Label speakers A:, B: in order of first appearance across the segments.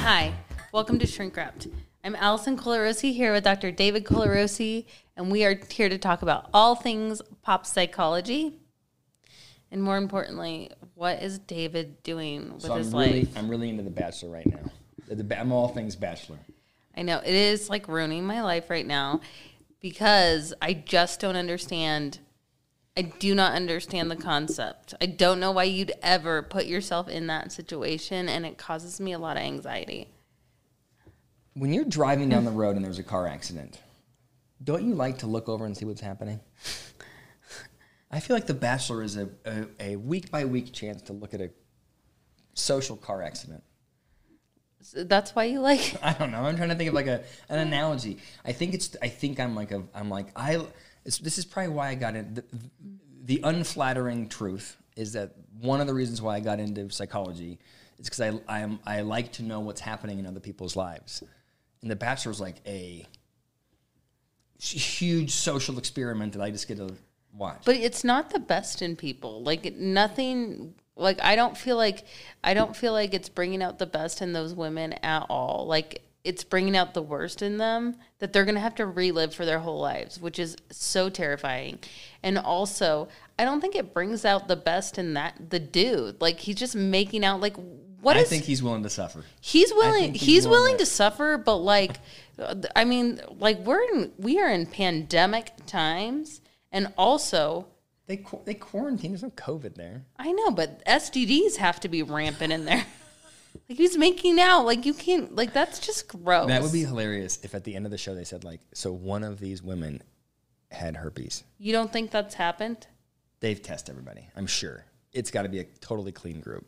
A: Hi, welcome to Shrink Wrapped. I'm Allison Colarosi here with Dr. David Colarosi, and we are here to talk about all things pop psychology. And more importantly, what is David doing with his life?
B: I'm really into The Bachelor right now. I'm all things Bachelor.
A: I know, it is like ruining my life right now because I just don't understand. I do not understand the concept. I don't know why you'd ever put yourself in that situation, and it causes me a lot of anxiety.
B: When you're driving down the road and there's a car accident, don't you like to look over and see what's happening? I feel like The Bachelor is a week-by-week chance to look at a social car accident.
A: So that's why you like it?
B: I don't know. I'm trying to think of like an analogy. This is probably why I got in. The unflattering truth is that one of the reasons why I got into psychology is because I like to know what's happening in other people's lives. And The Bachelor is like a huge social experiment that I just get to watch.
A: But it's not the best in people. Like nothing. Like I don't feel like it's bringing out the best in those women at all. Like it's bringing out the worst in them that they're going to have to relive for their whole lives, which is so terrifying. And also, I don't think it brings out the best in the dude. Like he's just making out like I
B: think he's willing to suffer.
A: He's willing to suffer, but like I mean, like we are in pandemic times, and also
B: they quarantine. There's no COVID there.
A: I know, but STDs have to be rampant in there. Like he's making out, like you can't, like that's just gross.
B: That would be hilarious if at the end of the show they said like, so one of these women had herpes.
A: You don't think that's happened?
B: They've tested everybody. I'm sure it's got to be a totally clean group.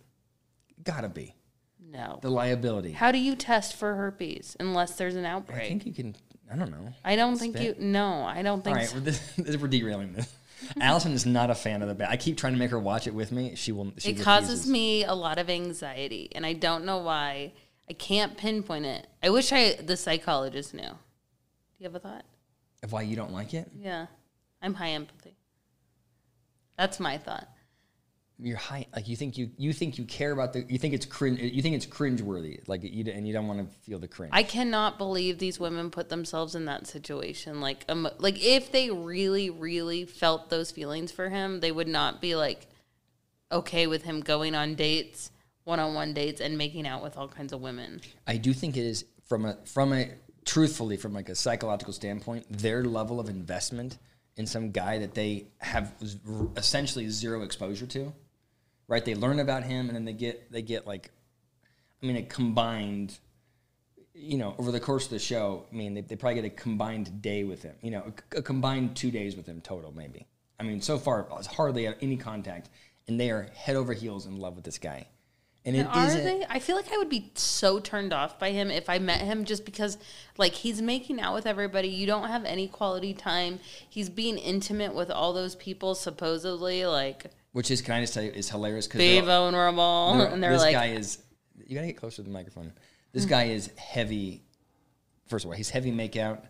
B: Gotta be.
A: No.
B: The liability.
A: How do you test for herpes unless there's an outbreak?
B: I think you can. I don't know.
A: I don't think you. No, I don't think.
B: All right, so. We're derailing this. Allison is not a fan of I keep trying to make her watch it with me. She will. It
A: causes me a lot of anxiety, and I don't know why. I can't pinpoint it. I wish the psychologist knew. Do you have a thought?
B: Of why you don't like it?
A: Yeah, I'm high empathy. That's my thought.
B: You're high, like you think you care about you think it's cringeworthy, like and you don't want to feel the cringe.
A: I cannot believe these women put themselves in that situation. Like if they really, really felt those feelings for him, they would not be like okay with him going on dates, one-on-one dates, and making out with all kinds of women.
B: I do think it is truthfully from like a psychological standpoint, their level of investment in some guy that they have essentially zero exposure to. Right, they learn about him, and then they get like, I mean, a combined, over the course of the show, I mean, they probably get a combined day with him, a combined 2 days with him total, maybe. I mean, so far, it's hardly any contact, and they are head over heels in love with this guy. And
A: are they? I feel like I would be so turned off by him if I met him just because, like, he's making out with everybody. You don't have any quality time. He's being intimate with all those people, supposedly, like...
B: Which is, can I just tell you, is hilarious.
A: Be vulnerable. And they're like...
B: This guy is... You got to get closer to the microphone. This guy is heavy... First of all, he's heavy makeout,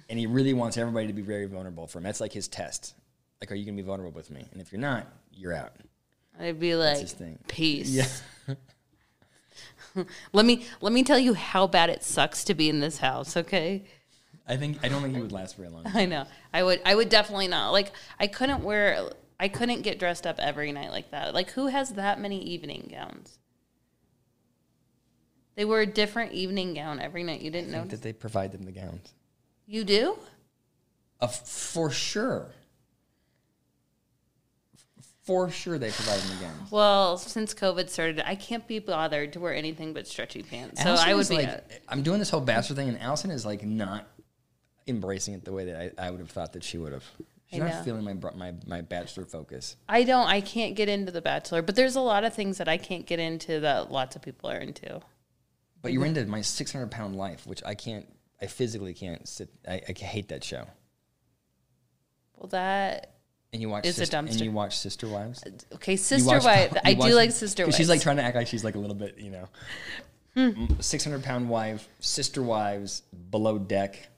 B: and he really wants everybody to be very vulnerable for him. That's like his test. Like, are you going to be vulnerable with me? And if you're not, you're out.
A: I'd be like,
B: that's his thing.
A: Peace.
B: Yeah.
A: Let me tell you how bad it sucks to be in this house, okay?
B: I don't think he would last very long.
A: I know. I would definitely not. Like, I couldn't get dressed up every night like that. Like, who has that many evening gowns? They wear a different evening gown every night. You didn't know
B: that they provide them the gowns.
A: You do?
B: For sure. For sure they provide them the gowns.
A: Well, since COVID started, I can't be bothered to wear anything but stretchy pants. So
B: Allison
A: I would be...
B: Like, I'm doing this whole Bachelor thing, and Allison is, like, not embracing it the way that I would have thought that she would have. She's not feeling my Bachelor focus. I
A: can't get into The Bachelor, but there's a lot of things that I can't get into that lots of people are into.
B: But you're into My 600-Pound Life, which I physically can't sit. I hate that show.
A: Well, that...
B: And you watch
A: and
B: you watch Sister Wives?
A: Okay, Sister Wives. I do like Sister Wives.
B: She's like trying to act like she's like a little bit, 600-Pound Wife, Sister Wives, Below Deck.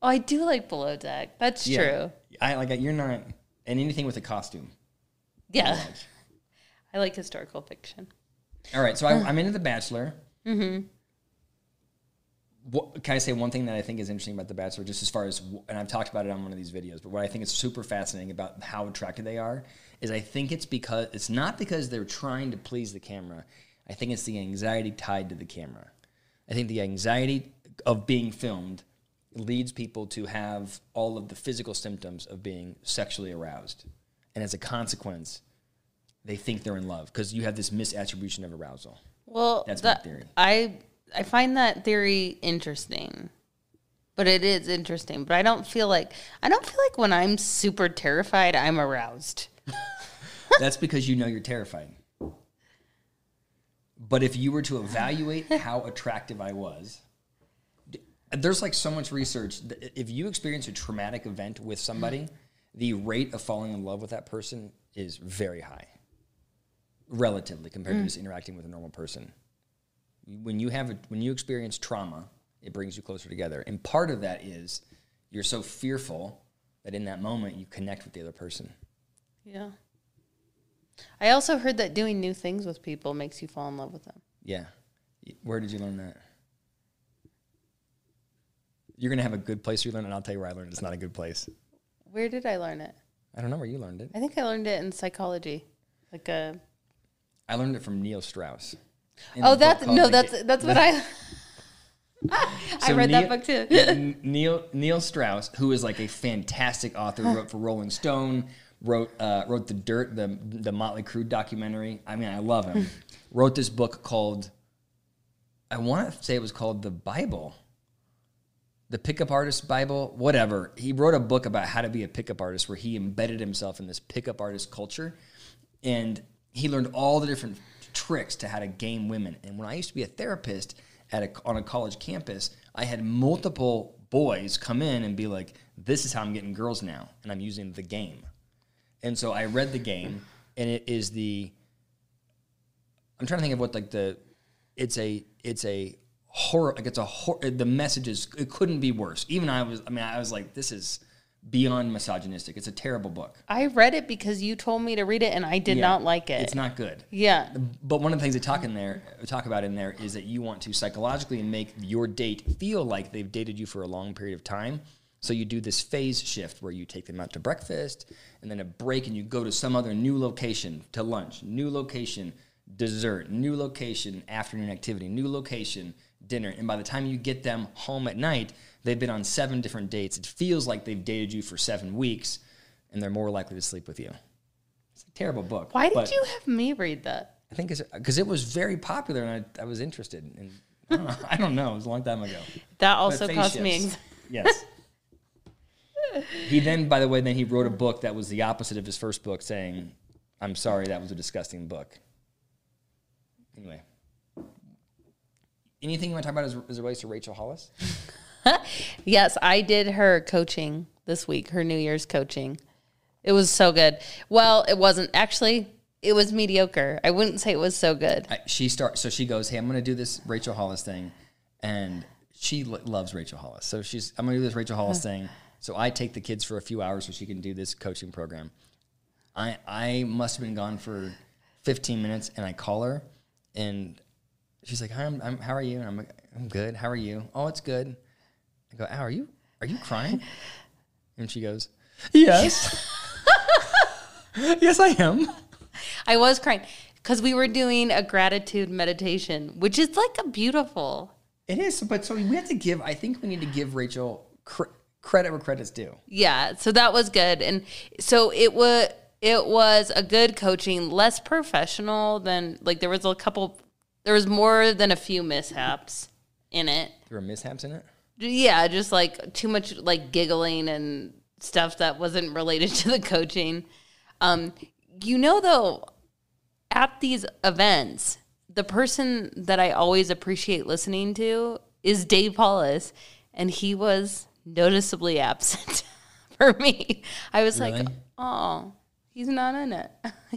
A: Oh, I do like Below Deck. That's true.
B: I like it. You're not, and anything with a costume.
A: Yeah. I like historical fiction.
B: All right, so I'm into The Bachelor. Mm-hmm. Can I say one thing that I think is interesting about The Bachelor, just as far as, and I've talked about it on one of these videos, but what I think is super fascinating about how attracted they are is I think it's not because they're trying to please the camera. I think it's the anxiety tied to the camera. I think the anxiety of being filmed leads people to have all of the physical symptoms of being sexually aroused. And as a consequence, they think they're in love because you have this misattribution of arousal.
A: Well,
B: that's my theory.
A: I find that theory interesting. But it is interesting. But I don't feel like when I'm super terrified, I'm aroused.
B: That's because you know you're terrified. But if you were to evaluate how attractive I was, there's like so much research. If you experience a traumatic event with somebody, the rate of falling in love with that person is very high, relatively, compared to just interacting with a normal person. When you experience trauma, it brings you closer together. And part of that is you're so fearful that in that moment you connect with the other person.
A: Yeah. I also heard that doing new things with people makes you fall in love with them.
B: Yeah. Where did you learn that? You're going to have a good place you learn it, and I'll tell you where I learned it. It's not a good place.
A: Where did I learn it?
B: I don't know where you learned it.
A: I think I learned it in psychology.
B: I learned it from Neil Strauss.
A: That's what I... I read that book too.
B: Neil Strauss, who is like a fantastic author, wrote for Rolling Stone, wrote The Dirt, the Motley Crue documentary. I mean, I love him. Wrote this book called, I want to say it was called The Bible. The Pickup Artist Bible, whatever. He wrote a book about how to be a pickup artist where he embedded himself in this pickup artist culture. And he learned all the different tricks to how to game women. And when I used to be a therapist on a college campus, I had multiple boys come in and be like, this is how I'm getting girls now. And I'm using the game. And so I read the game, and it is I'm trying to think of what it's a horror, like the messages, it couldn't be worse. Even I was like, this is beyond misogynistic. It's a terrible book.
A: I read it because you told me to read it, and I did not like it.
B: It's not good.
A: Yeah.
B: But one of the things they talk about in there is that you want to psychologically make your date feel like they've dated you for a long period of time. So you do this phase shift where you take them out to breakfast and then a break, and you go to some other new location to lunch, new location, dessert, new location, afternoon activity, new location, dinner. And by the time you get them home at night, they've been on 7 different dates. It feels like they've dated you for 7 weeks, and they're more likely to sleep with you. It's a terrible book.
A: Why did you have me read that?
B: I think it's because it was very popular, and I was interested. And I don't know. It was a long time ago.
A: That also caused me anxiety.
B: Yes. He then, by the way, he wrote a book that was the opposite of his first book, saying, I'm sorry, that was a disgusting book. Anyway. Anything you want to talk about as it relates to Rachel Hollis?
A: Yes, I did her coaching this week, her New Year's coaching. It was so good. Well, it wasn't. Actually, it was mediocre. I wouldn't say it was so good.
B: So she goes, hey, I'm going to do this Rachel Hollis thing. And she loves Rachel Hollis. So I'm going to do this Rachel Hollis thing. So I take the kids for a few hours so she can do this coaching program. I must have been gone for 15 minutes, and I call her, and she's like, hi, how are you? And I'm like, I'm good. How are you? Oh, it's good. I go, are you crying? And she goes, yes. Yes, I am.
A: I was crying because we were doing a gratitude meditation, which is like a beautiful.
B: It is, but so we have to give, I think we need to give Rachel credit where credit's due.
A: Yeah, so that was good. And so it was a good coaching, less professional than, like there was more than a few mishaps in it.
B: There were mishaps in it?
A: Yeah, just like too much like giggling and stuff that wasn't related to the coaching. Though, at these events, the person that I always appreciate listening to is Dave Hollis, and he was noticeably absent for me. I was like, oh, he's not in it.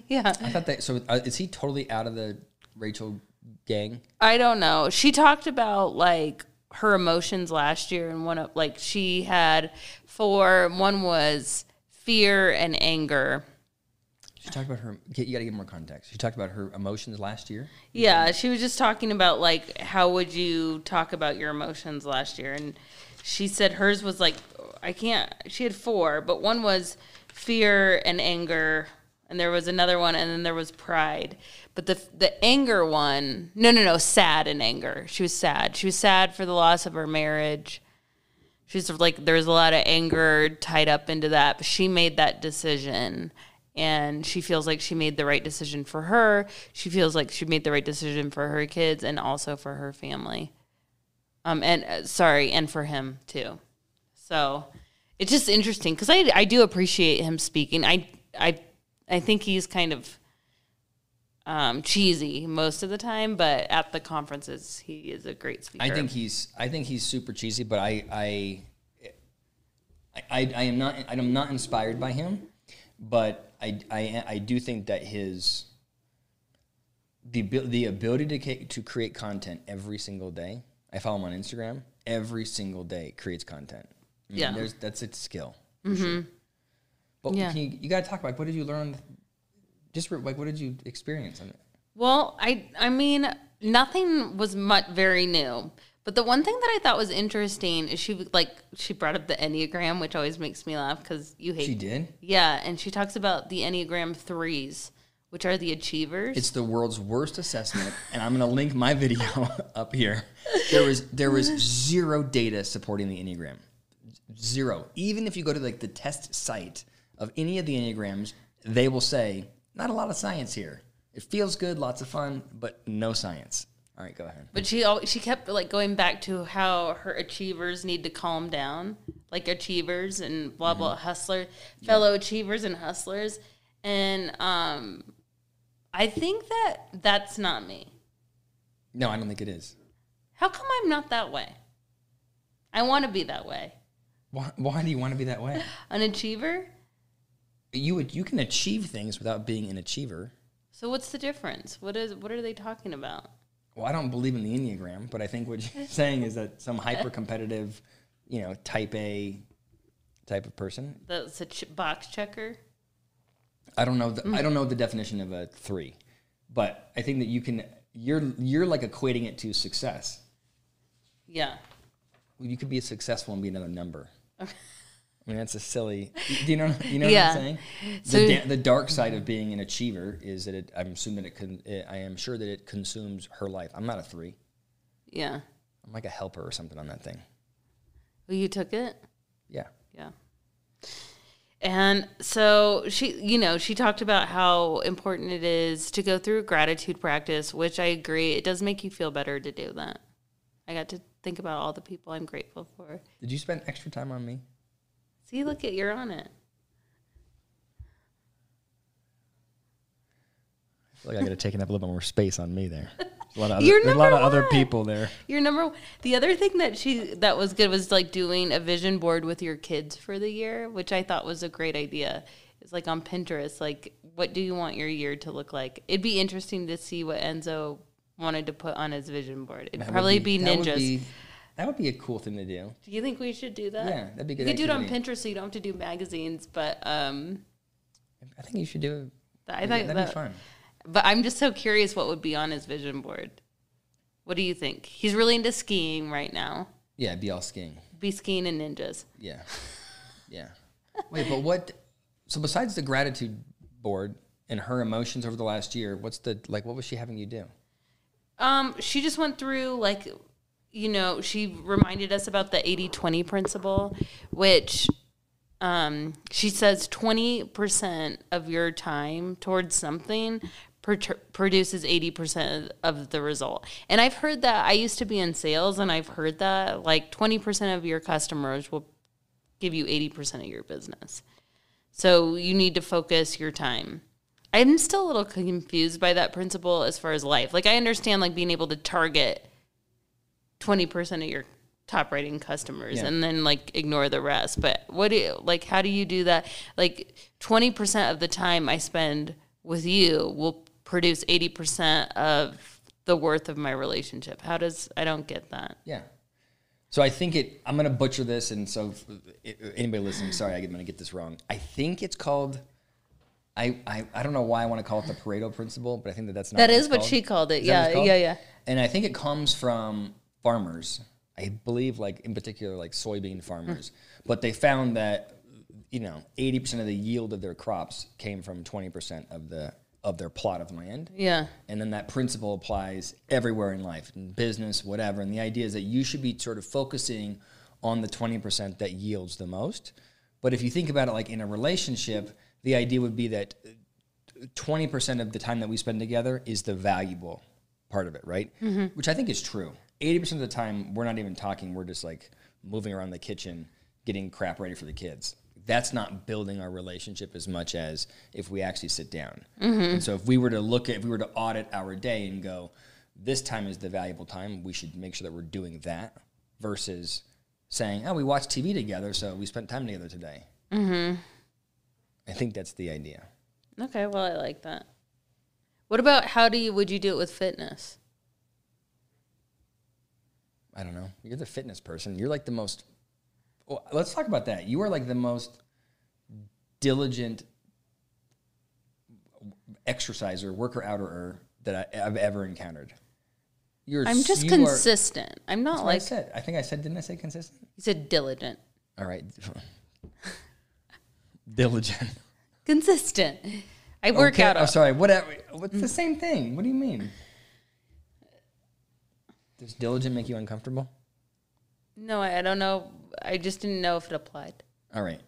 A: Yeah.
B: I thought that, so is he totally out of the Rachel gang?
A: I don't know. She talked about like her emotions last year, and she had 4. One was fear and anger.
B: She talked about you got to give more context. She talked about her emotions last year.
A: Yeah, she was just talking about, like, how would you talk about your emotions last year? And she said hers was like, she had 4, but one was fear and anger, and there was another one, and then there was pride. But the anger one, no, sad and anger. She was sad. She was sad for the loss of her marriage. She's like, there was a lot of anger tied up into that, but she made that decision. And she feels like she made the right decision for her. She feels like she made the right decision for her kids and also for her family. And for him too. So it's just interesting because I do appreciate him speaking. I think he's kind of cheesy most of the time, but at the conferences he is a great speaker.
B: I think he's super cheesy, but I'm not inspired by him, but I do think that the ability to create content every single day. I follow him on Instagram. Every single day creates content. I mean, that's a skill. For sure. But you got to talk about, what did you learn? Just like, what did you experience on it?
A: Well, I mean, nothing was very new. But the one thing that I thought was interesting is she brought up the Enneagram, which always makes me laugh because you hate.
B: She did?
A: Yeah, and she talks about the Enneagram 3s, which are the achievers.
B: It's the world's worst assessment, and I'm going to link my video up here. There was zero data supporting the Enneagram. Zero. Even if you go to like the test site of any of the Enneagrams, they will say, not a lot of science here. It feels good, lots of fun, but no science. All right, go ahead.
A: But she kept like going back to how her achievers need to calm down, like achievers and blah blah fellow achievers and hustlers, and I think that's not me.
B: No, I don't think it is.
A: How come I'm not that way? I want to be that way.
B: Why do you want to be that way?
A: An achiever?
B: You can achieve things without being an achiever.
A: So what's the difference? What are they talking about?
B: Well, I don't believe in the Enneagram, but I think what you're saying is that some hyper-competitive, type A type of person.
A: That's a box checker?
B: I don't know. I don't know the definition of a 3, but I think that you're like equating it to success.
A: Yeah.
B: Well, you could be successful and be another number. Okay. I mean, that's a silly. Do you know what I'm saying? So the dark side of being an achiever is that I am sure that it consumes her life. I'm not a 3.
A: Yeah.
B: I'm like a helper or something on that thing.
A: Well, you took it?
B: Yeah.
A: Yeah. And so she talked about how important it is to go through a gratitude practice, which I agree. It does make you feel better to do that. I got to think about all the people I'm grateful for.
B: Did you spend extra time on me?
A: See, look you're on it.
B: I feel like I could have taken up a little bit more space on me there. There's a lot of other people there.
A: You're number one. The other thing that was good was like doing a vision board with your kids for the year, which I thought was a great idea. It's like on Pinterest, like, what do you want your year to look like? It'd be interesting to see what Enzo wanted to put on his vision board. It'd probably be ninjas.
B: That would be a cool thing to do.
A: Do you think we should do that?
B: Yeah, that'd be good.
A: You could do it on Pinterest so you don't have to do magazines, but
B: I think you should do it. That'd be fun.
A: But I'm just so curious what would be on his vision board. What do you think? He's really into skiing right now.
B: Yeah, be all skiing.
A: Be skiing and ninjas.
B: Yeah. Yeah. Wait, but what? So besides the gratitude board and her emotions over the last year, what was she having you do?
A: She just went through she reminded us about the 80-20 principle, which she says 20% of your time towards something produces 80% of the result. And I've heard that. I used to be in sales, and I've heard that like 20% of your customers will give you 80% of your business. So you need to focus your time. I'm still a little confused by that principle as far as life. Like, I understand like being able to target 20% of your top rating customers and then like ignore the rest. But how do you do that? Like 20% of the time I spend with you will produce 80% of the worth of my relationship. I don't get that.
B: Yeah. So I think I'm going to butcher this. And so anybody listening, sorry, I'm going to get this wrong. I think it's called I don't know why I want to call it the Pareto principle, but I think that's not
A: That
B: what
A: is
B: it's
A: what
B: called.
A: she called it.
B: Is that what it's called?
A: Yeah.
B: And I think it comes from farmers. I believe, like, in particular, like soybean farmers. But they found that, 80% of the yield of their crops came from 20% of their plot of land.
A: Yeah.
B: And then that principle applies everywhere in life, in business, whatever. And the idea is that you should be sort of focusing on the 20% that yields the most. But if you think about it like in a relationship, the idea would be that 20% of the time that we spend together is the valuable part of it, right? Mm-hmm. Which I think is true. 80% of the time, we're not even talking. We're just like moving around the kitchen, getting crap ready for the kids. That's not building our relationship as much as if we actually sit down. Mm-hmm. And so if we were to audit our day and go, this time is the valuable time, we should make sure that we're doing that versus saying, oh, we watched TV together, so we spent time together today. Mm-hmm. I think that's the idea.
A: Okay, well, I like that. What about would you do it with fitness?
B: I don't know. You're the fitness person. You're like the most, let's talk about that. You are like the most diligent exerciser, worker-outer that I've ever encountered.
A: I'm just consistent. I'm not like.
B: I said. I think I said, didn't I say consistent?
A: You said diligent.
B: All right. Diligent.
A: Consistent. I work out.
B: I'm sorry. Whatever. What's the same thing? What do you mean? Does diligent make you uncomfortable?
A: No, I don't know. I just didn't know if it applied.
B: All right.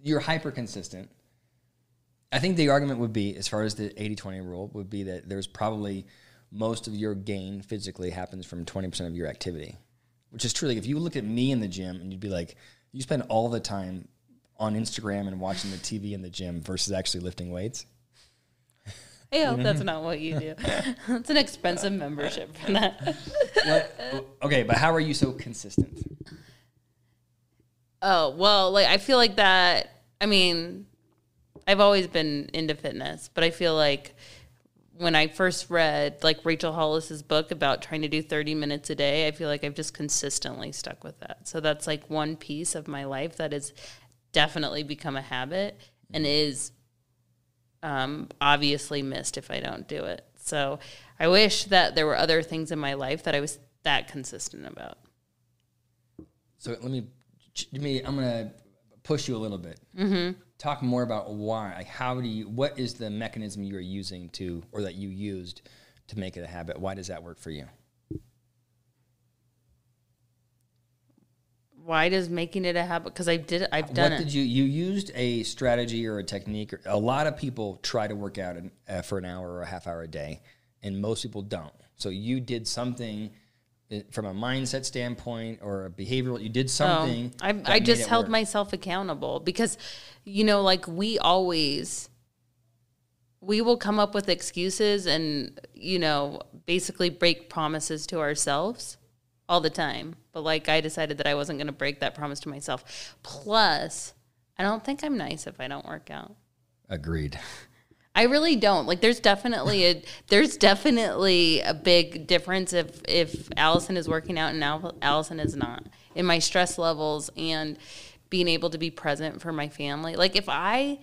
B: You're hyper consistent. I think the argument would be, as far as the 80-20 rule, would be that there's probably most of your gain physically happens from 20% of your activity, which is true. Like if you look at me in the gym and you'd be like, you spend all the time on Instagram and watching the TV in the gym versus actually lifting weights.
A: I hope that's not what you do. It's an expensive membership for that.
B: Okay, but how are you so consistent?
A: Oh, well, like I feel like that, I mean, I've always been into fitness, but I feel like when I first read like Rachel Hollis's book about trying to do 30 minutes a day, I feel like I've just consistently stuck with that. So that's like one piece of my life that has definitely become a habit and is obviously missed if I don't do it. So I wish that there were other things in my life that I was that consistent about.
B: So I'm going to push you a little bit. Mm-hmm. Talk more about why. Like what is the mechanism you are using or that you used to make it a habit? Why does that work for you?
A: Why does making it a habit? Because I've done it.
B: You used a strategy or a technique? A lot of people try to work out for an hour or a half hour a day, and most people don't. So you did something from a mindset standpoint or a behavioral. You did something.
A: I just held myself accountable because, like we will come up with excuses and, basically break promises to ourselves all the time. But like I decided that I wasn't going to break that promise to myself. Plus, I don't think I'm nice if I don't work out.
B: Agreed.
A: I really don't. Like there's definitely a big difference if Allison is working out and now Allison is not in my stress levels and being able to be present for my family. Like if I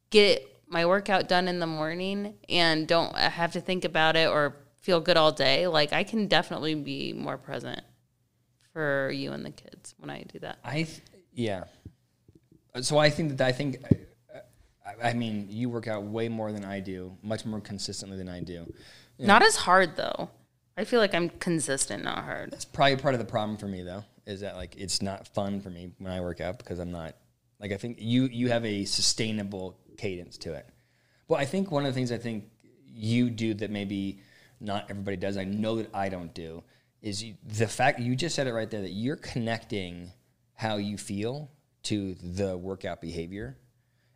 A: get my workout done in the morning and don't have to think about it or feel good all day, like I can definitely be more present for you and the kids when I do that.
B: Yeah. So I mean, you work out way more than I do, much more consistently than I do.
A: Not as hard, though. I feel like I'm consistent, not hard.
B: That's probably part of the problem for me, though, is that, like, it's not fun for me when I work out because I'm not, like, I think you have a sustainable cadence to it. Well, I think one of the things I think you do that maybe not everybody does, I know that I don't do, is the fact, you just said it right there, that you're connecting how you feel to the workout behavior.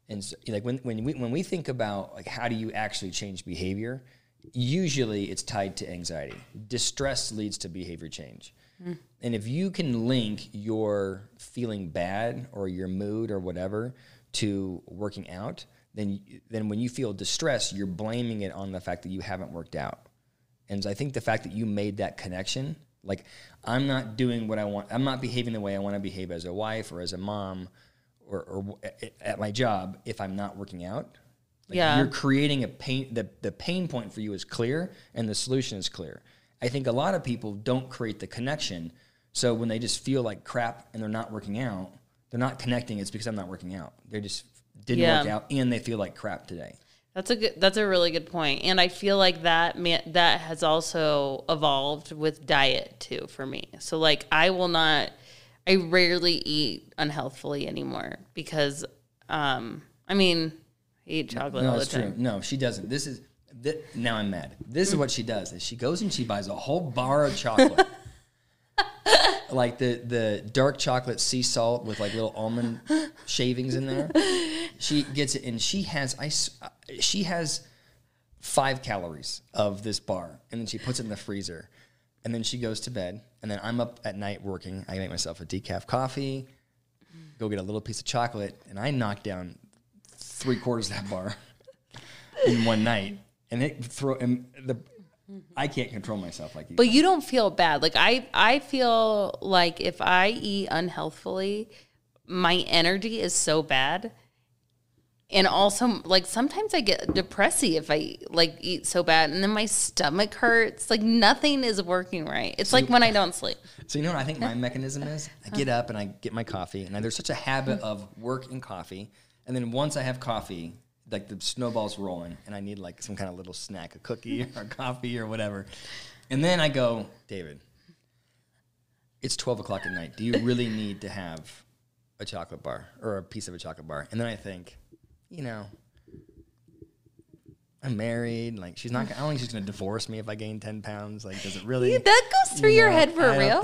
B: And so, like when we think about like how do you actually change behavior, usually it's tied to anxiety. Distress leads to behavior change. Mm. And if you can link your feeling bad or your mood or whatever to working out, then when you feel distress, you're blaming it on the fact that you haven't worked out. And so I think the fact that you made that connection, like I'm not doing what I want, I'm not behaving the way I want to behave as a wife or as a mom or at my job if I'm not working out, Like
A: Yeah.
B: you're creating a pain. The pain point for you is clear, and the solution is clear. I think a lot of people don't create the connection. So when they just feel like crap and they're not working out, they're not connecting. It's because I'm not working out. They just didn't work out, and they feel like crap today.
A: That's a really good point. And I feel like that has also evolved with diet too for me. So like I rarely eat unhealthfully anymore because I eat chocolate all the time.
B: True. No, she doesn't. Now I'm mad. This is what she does. Is she goes and she buys a whole bar of chocolate. Like the dark chocolate sea salt with like little almond shavings in there. She gets it, and she has 5 calories of this bar, and then she puts it in the freezer, and then she goes to bed, and then I'm up at night working. I make myself a decaf coffee, go get a little piece of chocolate, and I knock down 3/4 of that bar in one night, and I can't control myself like you.
A: But you don't feel bad. Like I feel like if I eat unhealthfully, my energy is so bad. And also, like, sometimes I get depressy if I, like, eat so bad. And then my stomach hurts. Like, nothing is working right. It's like when I don't sleep.
B: So, you know what I think my mechanism is? I get up and I get my coffee. And there's such a habit of work and coffee. And then once I have coffee, like, the snowball's rolling. And I need, like, some kind of little snack, a cookie or coffee or whatever. And then I go, David, it's 12 o'clock at night. Do you really need to have a chocolate bar or a piece of a chocolate bar? And then I think, you know, I'm married. Like, I don't think she's going to divorce me if I gain 10 pounds. Like, does it really?
A: That goes through your head for real?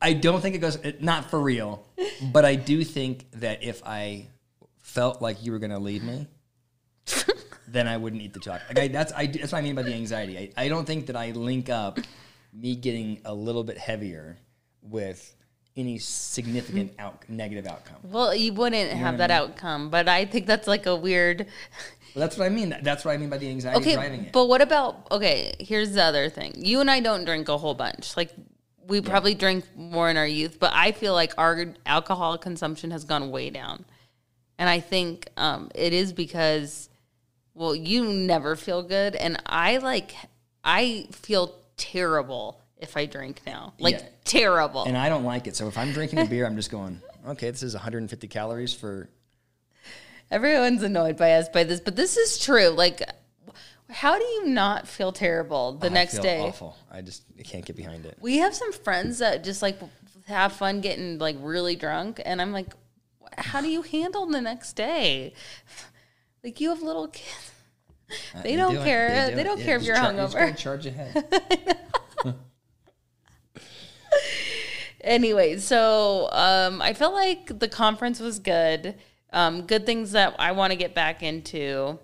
B: I don't think it goes, not for real. But I do think that if I felt like you were going to leave me, then I wouldn't eat the chocolate. Like, that's what I mean by the anxiety. I don't think that I link up me getting a little bit heavier with any significant negative outcome.
A: Well, you wouldn't have that outcome, but I think that's like a weird...
B: Well, that's what I mean. That's what I mean by the anxiety driving it.
A: But what about... Okay, here's the other thing. You and I don't drink a whole bunch. Like, we probably drink more in our youth, but I feel like our alcohol consumption has gone way down. And I think it is because, well, you never feel good, and I feel terrible if I drink now. Like, terrible.
B: And I don't like it. So if I'm drinking a beer, I'm just going, okay, this is 150 calories for...
A: Everyone's annoyed by us by this, but this is true. Like, how do you not feel terrible the next day?
B: I feel awful. I can't get behind it.
A: We have some friends that just, like, have fun getting, like, really drunk, and I'm like, how do you handle the next day? Like, you have little kids. They don't care. They don't care if you're hungover.
B: You just charge ahead.
A: Anyway, so I felt like the conference was good. Good things that I want to get back into.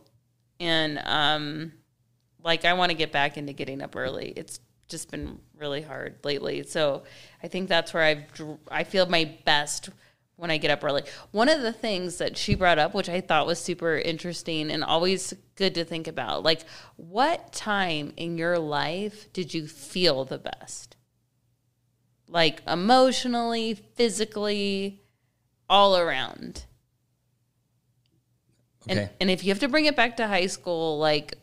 A: And, I want to get back into getting up early. It's just been really hard lately. So I think that's where I feel my best when I get up early. One of the things that she brought up, which I thought was super interesting and always good to think about, like, what time in your life did you feel the best? Like, emotionally, physically, all around.
B: Okay.
A: And if you have to bring it back to high school, like,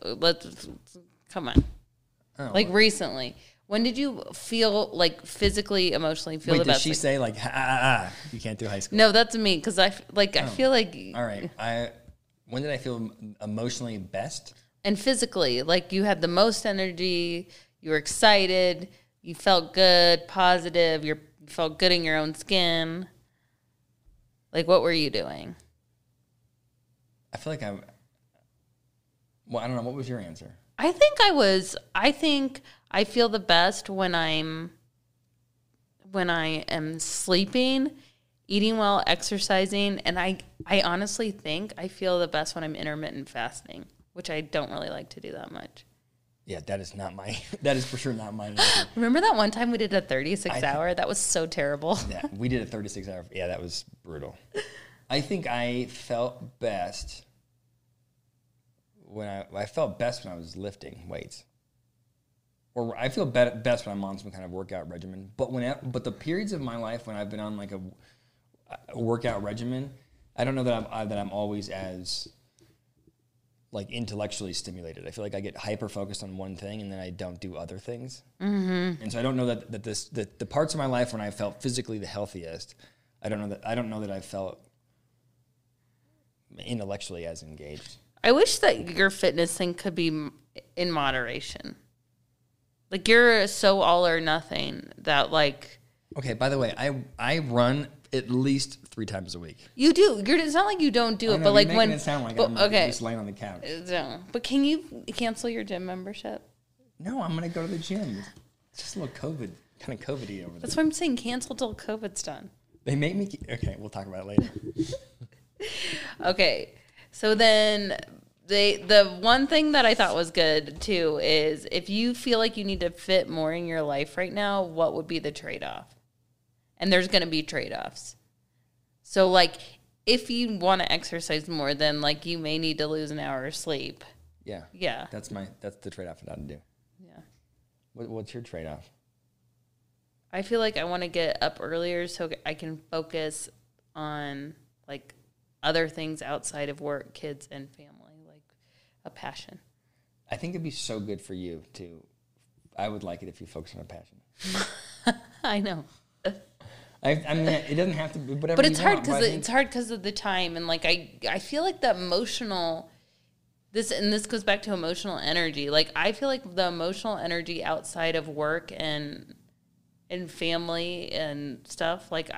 A: come on.
B: Oh,
A: like, recently. When did you feel, like, physically, emotionally feel the best?
B: Did she say, like, you can't do high school?
A: No, that's me, because I feel like...
B: All right. When did I feel emotionally best?
A: And physically, like, you had the most energy, you were excited, you felt good, positive, you felt good in your own skin. Like, what were you doing?
B: I feel like I don't know. What was your answer?
A: I think I feel the best when I am sleeping, eating well, exercising, and I honestly think I feel the best when I'm intermittent fasting, which I don't really like to do that much.
B: Yeah, that is for sure not mine.
A: Remember that one time we did a 36-hour? That was so terrible.
B: Yeah, we did a 36-hour. Yeah, that was brutal. I think I felt best when I felt best when I was lifting weights. Or I feel best when I'm on some kind of workout regimen. But the periods of my life when I've been on like a workout regimen, I don't know that I'm always as like intellectually stimulated. I feel like I get hyper focused on one thing and then I don't do other things. And so I don't know that the parts of my life when I felt physically the healthiest, I don't know that I felt intellectually as engaged.
A: I wish that your fitness thing could be in moderation. Like, you're so all or nothing that, like...
B: Okay, by the way, I run at least 3 times a week.
A: You do. It's not like you don't do it, but like when...
B: It sound like I'm just laying on the couch.
A: No. But can you cancel your gym membership?
B: No, I'm going to go to the gym. It's just a little kind of COVID-y over there.
A: That's what I'm saying. Cancel till COVID's done.
B: They make me... Okay, we'll talk about it later.
A: Okay, so then the one thing that I thought was good too is if you feel like you need to fit more in your life right now, what would be the trade-off? And there's going to be trade-offs. So like if you want to exercise more, then like you may need to lose an hour of sleep.
B: Yeah.
A: Yeah.
B: That's the trade-off that I'd do.
A: Yeah.
B: What's your trade-off?
A: I feel like I want to get up earlier so I can focus on like other things outside of work, kids, and family, like a passion.
B: I think it'd be so good for you to... I would like it if you focus on a passion.
A: I know.
B: I mean, it doesn't have to be whatever.
A: But it's hard because it's hard because of the time, and like I feel like the emotional... This goes back to emotional energy. Like, I feel like the emotional energy outside of work and family and stuff, like,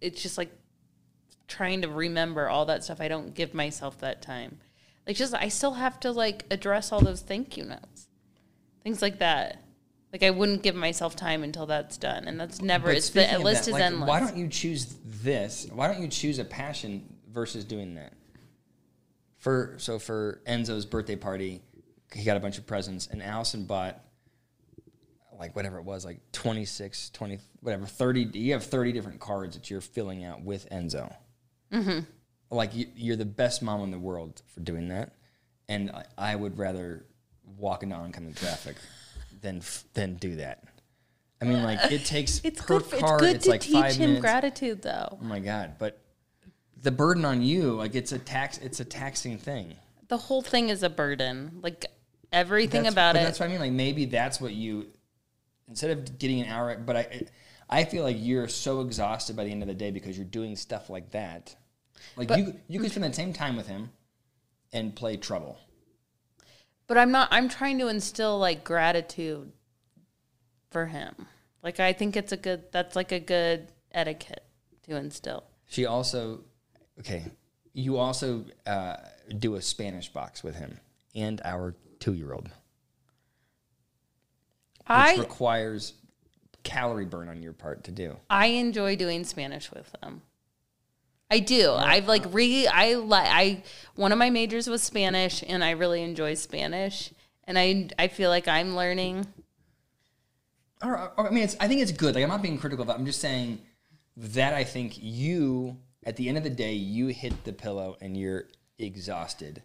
A: it's just like trying to remember all that stuff. I don't give myself that time. Like, just, I still have to, like, address all those thank you notes. Things like that. Like, I wouldn't give myself time until that's done. And that's never, the list is endless.
B: Why don't you choose this? Why don't you choose a passion versus doing that? For Enzo's birthday party, he got a bunch of presents, and Allison bought, like, whatever it was, like 26, 20, whatever, 30. You have 30 different cards that you're filling out with Enzo. Mm-hmm. Like, you're the best mom in the world for doing that, and I would rather walk into oncoming traffic than do that. I mean, like, it takes per card, it's like 5 minutes. It's good to teach him
A: gratitude, though.
B: Oh, my God, but... The burden on you, like, it's a taxing thing.
A: The whole thing is a burden. Like, everything about it.
B: That's what I mean. Like, maybe that's what you, instead of getting an hour, but I feel like you're so exhausted by the end of the day because you're doing stuff like that. Like, you could spend the same time with him and play Trouble.
A: But I'm trying to instill, like, gratitude for him. Like, I think that's like a good etiquette to instill.
B: She also... Okay, you also do a Spanish box with him and our 2-year-old, which requires calorie burn on your part to do.
A: I enjoy doing Spanish with them. I do. One of my majors was Spanish, and I really enjoy Spanish, and I feel like I'm learning.
B: I mean, I think it's good. Like, I'm not being critical of it. I'm just saying that I think you... At the end of the day, you hit the pillow and you're exhausted.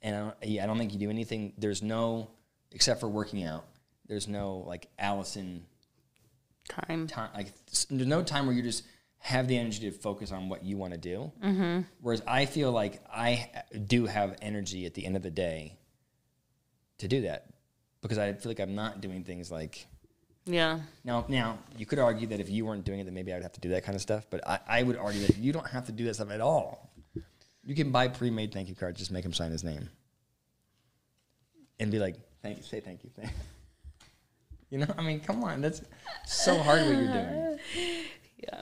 B: And I don't think you do anything. There's no, except for working out, there's no, like, Allison
A: time.
B: Like, there's no time where you just have the energy to focus on what you want to do. Mm-hmm. Whereas I feel like I do have energy at the end of the day to do that. Because I feel like I'm not doing things like...
A: Yeah.
B: Now, you could argue that if you weren't doing it, then maybe I would have to do that kind of stuff. But I would argue that you don't have to do that stuff at all. You can buy pre-made thank you cards, just make him sign his name. And be like, say thank you. You know, I mean, come on. That's so hard what you're doing.
A: Yeah.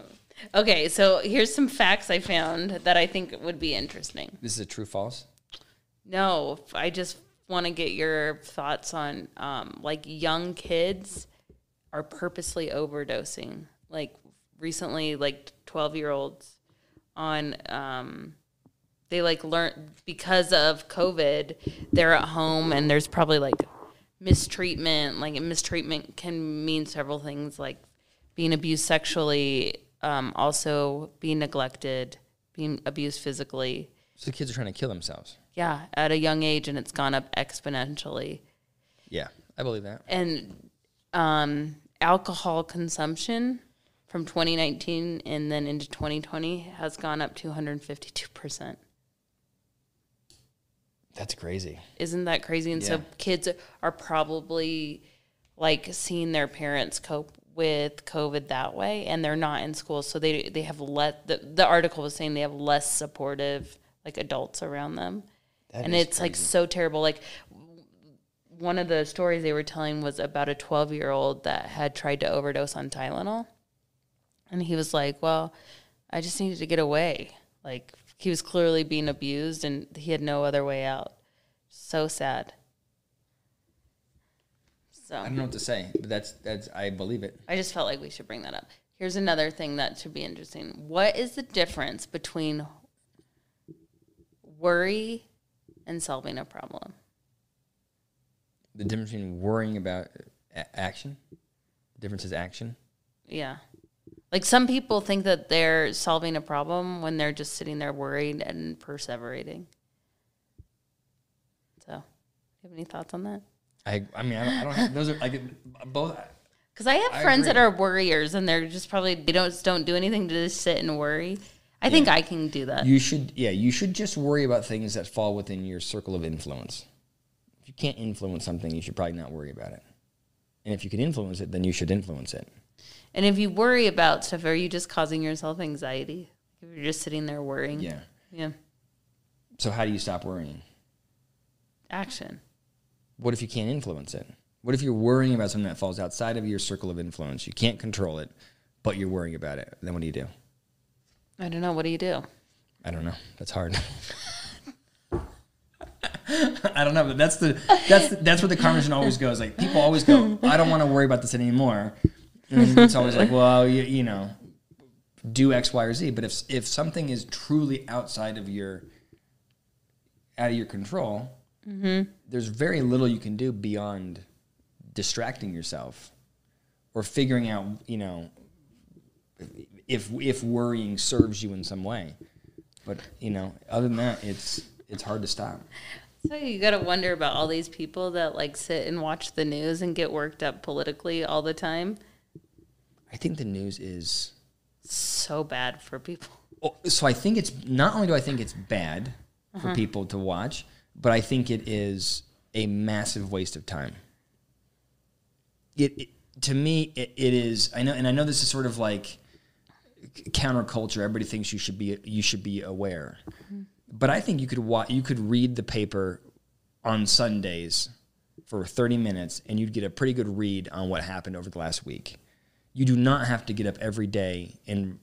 A: Okay, so here's some facts I found that I think would be interesting.
B: This is a true false?
A: No, I just want to get your thoughts on, like, young kids are purposely overdosing. Like, recently, like, 12-year-olds on, they, like, learn, because of COVID, they're at home, and there's probably, like, mistreatment. Like, mistreatment can mean several things, like being abused sexually, also being neglected, being abused physically.
B: So the kids are trying to kill themselves.
A: Yeah, at a young age, and it's gone up exponentially.
B: Yeah, I believe that.
A: And alcohol consumption from 2019 and then into 2020 has gone up 252%.
B: That's crazy.
A: Isn't that crazy? And so kids are probably like seeing their parents cope with COVID that way, and they're not in school. So they have the article was saying they have less supportive like adults around them. And it's crazy. Like so terrible. Like one of the stories they were telling was about a 12-year-old that had tried to overdose on Tylenol. And he was like, well, I just needed to get away. Like he was clearly being abused and he had no other way out. So sad. So
B: I don't know what to say, but that's I believe it.
A: I just felt like we should bring that up. Here's another thing that should be interesting. What is the difference between worry and solving a problem?
B: The difference between worrying about action? The difference is action?
A: Yeah. Like some people think that they're solving a problem when they're just sitting there worried and perseverating. So, do you have any thoughts on that?
B: I mean, I don't have, those are like both.
A: Because I have friends that are worriers and they're just probably, they don't do anything to just sit and worry. I think I can do that.
B: You should just worry about things that fall within your circle of influence. If you can't influence something, you should probably not worry about it. And if you can influence it, then you should influence it.
A: And if you worry about stuff, are you just causing yourself anxiety? If you're just sitting there worrying?
B: Yeah.
A: Yeah.
B: So how do you stop worrying?
A: Action.
B: What if you can't influence it? What if you're worrying about something that falls outside of your circle of influence? You can't control it, but you're worrying about it. Then what do you do?
A: I don't know. What do you do?
B: I don't know. That's hard. I don't know, but that's where the conversation always goes. Like people always go, I don't want to worry about this anymore. And it's always like, well, you know, do X, Y, or Z. But if something is truly outside of your control, there's very little you can do beyond distracting yourself or figuring out, you know, if worrying serves you in some way. But, you know, other than that, it's hard to stop.
A: So you got to wonder about all these people that like sit and watch the news and get worked up politically all the time.
B: I think the news is
A: so bad for people.
B: So I think it's not only do I think it's bad for people to watch, but I think it is a massive waste of time. To me, it is. I know this is sort of like counterculture. Everybody thinks you should be aware, but I think you could read the paper on Sundays for 30 minutes, and you'd get a pretty good read on what happened over the last week. You do not have to get up every day and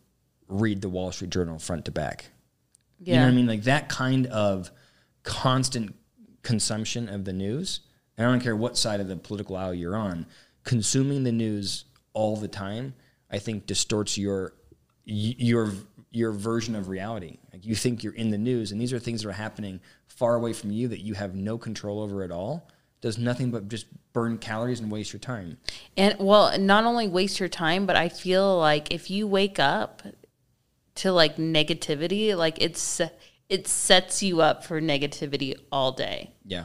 B: read the Wall Street Journal front to back. Yeah. You know what I mean? Like that kind of constant consumption of the news, and I don't care what side of the political aisle you're on, consuming the news all the time, I think distorts your version of reality. Like you think you're in the news, and these are things that are happening far away from you that you have no control over at all. Does nothing but just burn calories and waste your time.
A: And well, not only waste your time, but I feel like if you wake up to like negativity, like it sets you up for negativity all day.
B: Yeah.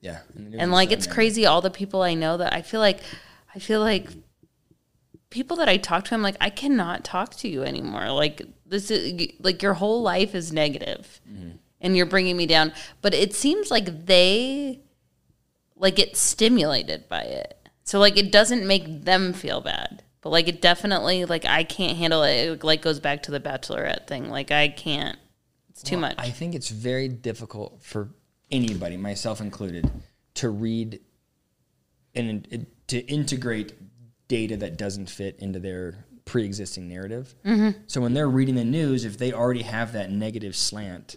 B: Yeah.
A: And like it's crazy, all the people I know that I feel like people that I talk to, I'm like, I cannot talk to you anymore. Like this is like your whole life is negative and you're bringing me down. But it seems like they like get stimulated by it. So like it doesn't make them feel bad. But like it definitely, like I can't handle it. It like goes back to the Bachelorette thing. Like I can't. It's too much.
B: I think it's very difficult for anybody, myself included, to read and to integrate data that doesn't fit into their pre-existing narrative. So when they're reading the news, if they already have that negative slant,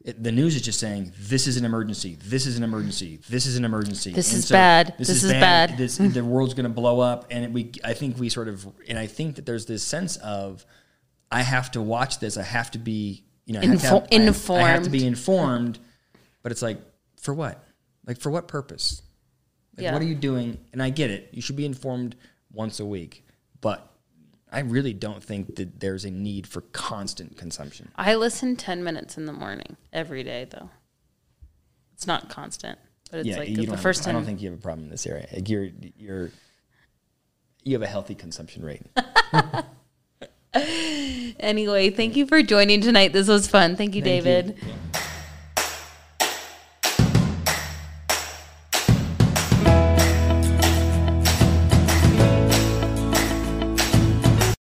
B: the news is just saying, this is an emergency, this is an emergency, this is an emergency.
A: This is bad. This is bad.
B: The world's going to blow up. And I think that there's this sense of, I have to watch this. I have to be, informed. I have to be informed. But it's like, for what? Like, for what purpose? Like, what are you doing? And I get it. You should be informed once a week. But I really don't think that there's a need for constant consumption.
A: I listen 10 minutes in the morning every day, though. It's not constant, but it's the first time.
B: I don't think you have a problem in this area. Like you have a healthy consumption rate.
A: Anyway, thank you for joining tonight. This was fun. Thank you, David.
B: You. Yeah.